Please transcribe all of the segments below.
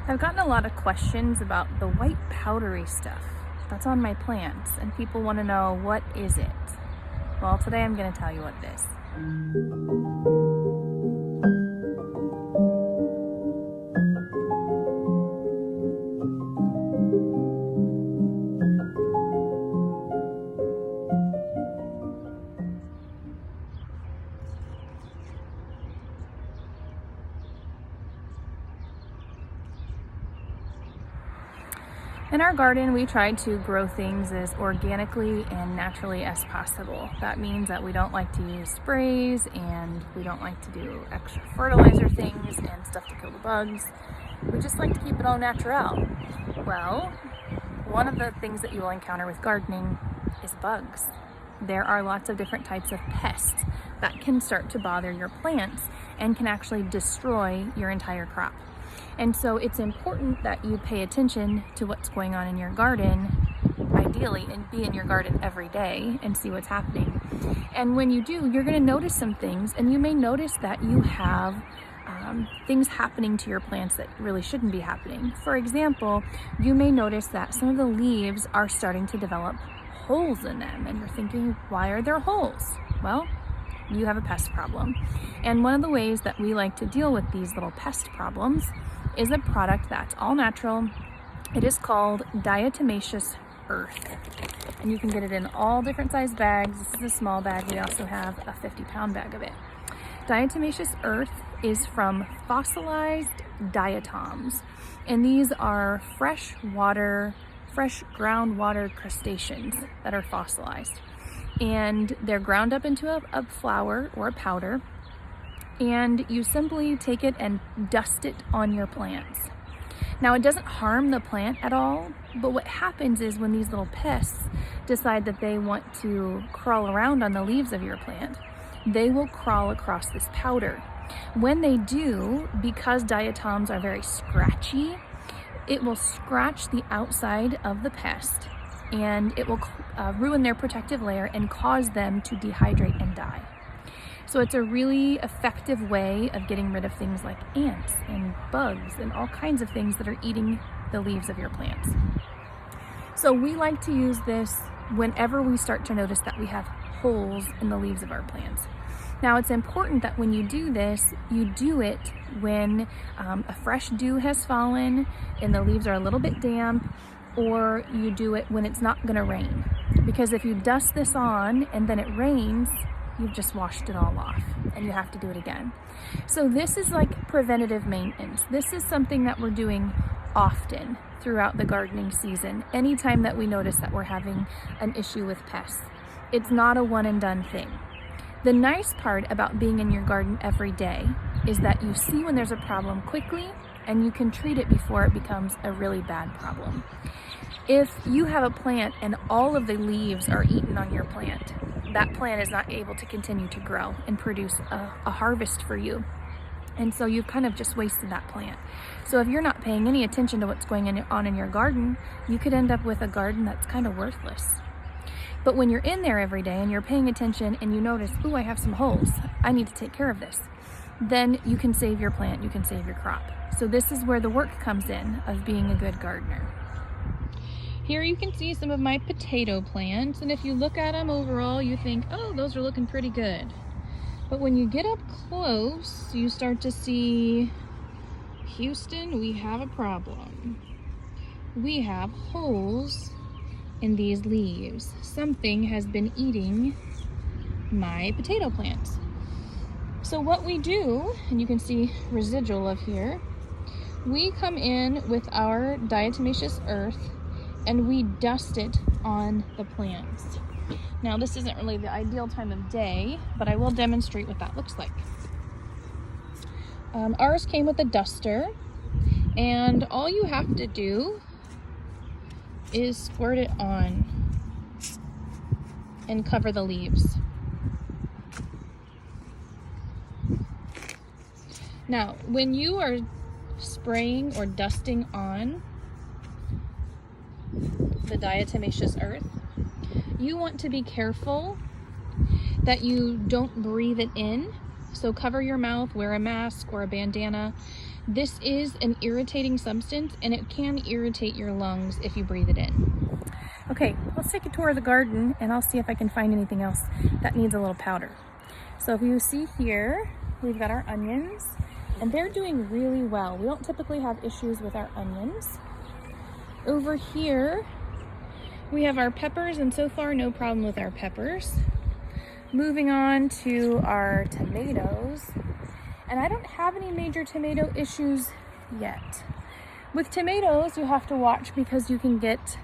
I've gotten a lot of questions about the white powdery stuff that's on my plants, and people want to know, what is it? Well, today I'm going to tell you what it is. In our garden, we try to grow things as organically and naturally as possible. That means that we don't like to use sprays, and we don't like to do extra fertilizer things and stuff to kill the bugs. We just like to keep it all natural. Well, one of the things that you will encounter with gardening is bugs. There are lots of different types of pests that can start to bother your plants and can actually destroy your entire crop. And so it's important that you pay attention to what's going on in your garden, ideally, and be in your garden every day and see what's happening. And when you do, you're going to notice some things, and you may notice that you have things happening to your plants that really shouldn't be happening. For example, you may notice that some of the leaves are starting to develop holes in them, and you're thinking, why are there holes? Well, you have a pest problem. And one of the ways that we like to deal with these little pest problems is a product that's all natural. It is called diatomaceous earth. And you can get it in all different size bags. This is a small bag. We also have a 50-pound bag of it. Diatomaceous earth is from fossilized diatoms. And these are fresh groundwater crustaceans that are fossilized. And they're ground up into a flour or a powder, and you simply take it and dust it on your plants. Now, it doesn't harm the plant at all, but what happens is when these little pests decide that they want to crawl around on the leaves of your plant, they will crawl across this powder. When they do, because diatoms are very scratchy, it will scratch the outside of the pest, and it will ruin their protective layer and cause them to dehydrate and die. So it's a really effective way of getting rid of things like ants and bugs and all kinds of things that are eating the leaves of your plants. So we like to use this whenever we start to notice that we have holes in the leaves of our plants. Now, it's important that when you do this, you do it when a fresh dew has fallen and the leaves are a little bit damp, or you do it when it's not going to rain. Because if you dust this on and then it rains, you've just washed it all off and you have to do it again. So this is like preventative maintenance. This is something that we're doing often throughout the gardening season, anytime that we notice that we're having an issue with pests. It's not a one and done thing. The nice part about being in your garden every day is that you see when there's a problem quickly, and you can treat it before it becomes a really bad problem. If you have a plant and all of the leaves are eaten on your plant, that plant is not able to continue to grow and produce a harvest for you. And so you've kind of just wasted that plant. So if you're not paying any attention to what's going on in your garden, you could end up with a garden that's kind of worthless. But when you're in there every day and you're paying attention and you notice, ooh, I have some holes, I need to take care of this, then you can save your plant, you can save your crop. So this is where the work comes in of being a good gardener. Here you can see some of my potato plants, and if you look at them overall, you think, oh, those are looking pretty good. But when you get up close, you start to see, Houston, we have a problem. We have holes in these leaves. Something has been eating my potato plants. So what we do, and you can see residual of here, we come in with our diatomaceous earth and we dust it on the plants. Now, this isn't really the ideal time of day, but I will demonstrate what that looks like. Ours came with a duster, and all you have to do is squirt it on and cover the leaves. Now, when you are spraying or dusting on the diatomaceous earth, you want to be careful that you don't breathe it in. So cover your mouth, wear a mask or a bandana, This is an irritating substance, and it can irritate your lungs if you breathe it in. Okay, let's take a tour of the garden, and I'll see if I can find anything else that needs a little powder. So if you see here, we've got our onions, and they're doing really well. We don't typically have issues with our onions. Over here, we have our peppers, and so far no problem with our peppers. Moving on to our tomatoes, and I don't have any major tomato issues yet. With tomatoes, you have to watch because you can get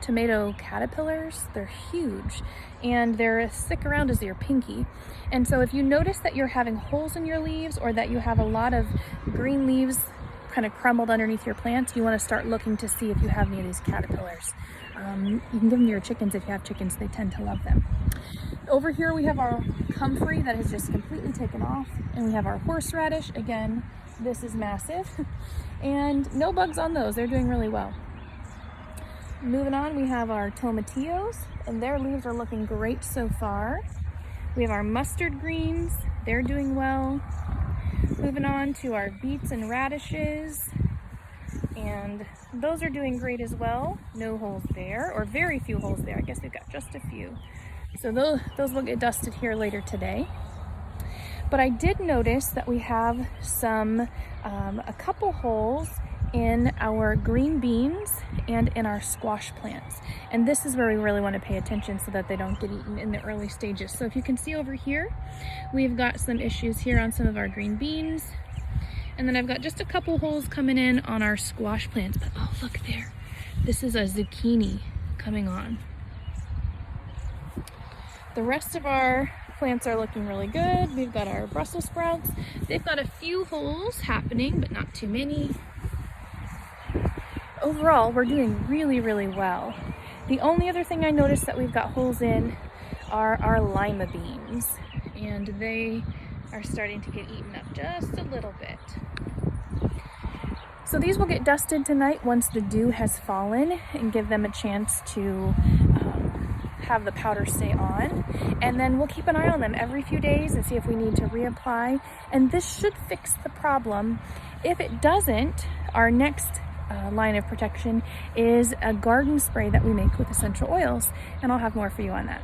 tomato caterpillars. They're huge and they're as thick around as your pinky. And so if you notice that you're having holes in your leaves or that you have a lot of green leaves kind of crumbled underneath your plants, you want to start looking to see if you have any of these caterpillars. You can give them to your chickens if you have chickens. They tend to love them. Over here we have our comfrey that has just completely taken off, and we have our horseradish. Again, this is massive and no bugs on those. They're doing really well. Moving on, we have our tomatillos, and their leaves are looking great so far. We have our mustard greens. They're doing well. Moving on to our beets and radishes, and those are doing great as well. No holes there, or very few holes there. I guess we've got just a few. So those will get dusted here later today. But I did notice that we have a couple holes in our green beans and in our squash plants. And this is where we really want to pay attention so that they don't get eaten in the early stages. So if you can see over here, we've got some issues here on some of our green beans. And then I've got just a couple holes coming in on our squash plants. But oh, look there. This is a zucchini coming on. The rest of our plants are looking really good. We've got our Brussels sprouts. They've got a few holes happening, but not too many. Overall, we're doing really, really well. The only other thing I noticed that we've got holes in are our lima beans, and they are starting to get eaten up just a little bit. So these will get dusted tonight once the dew has fallen and give them a chance to have the powder stay on. And then we'll keep an eye on them every few days and see if we need to reapply. And this should fix the problem. If it doesn't, our next line of protection is a garden spray that we make with essential oils. And I'll have more for you on that.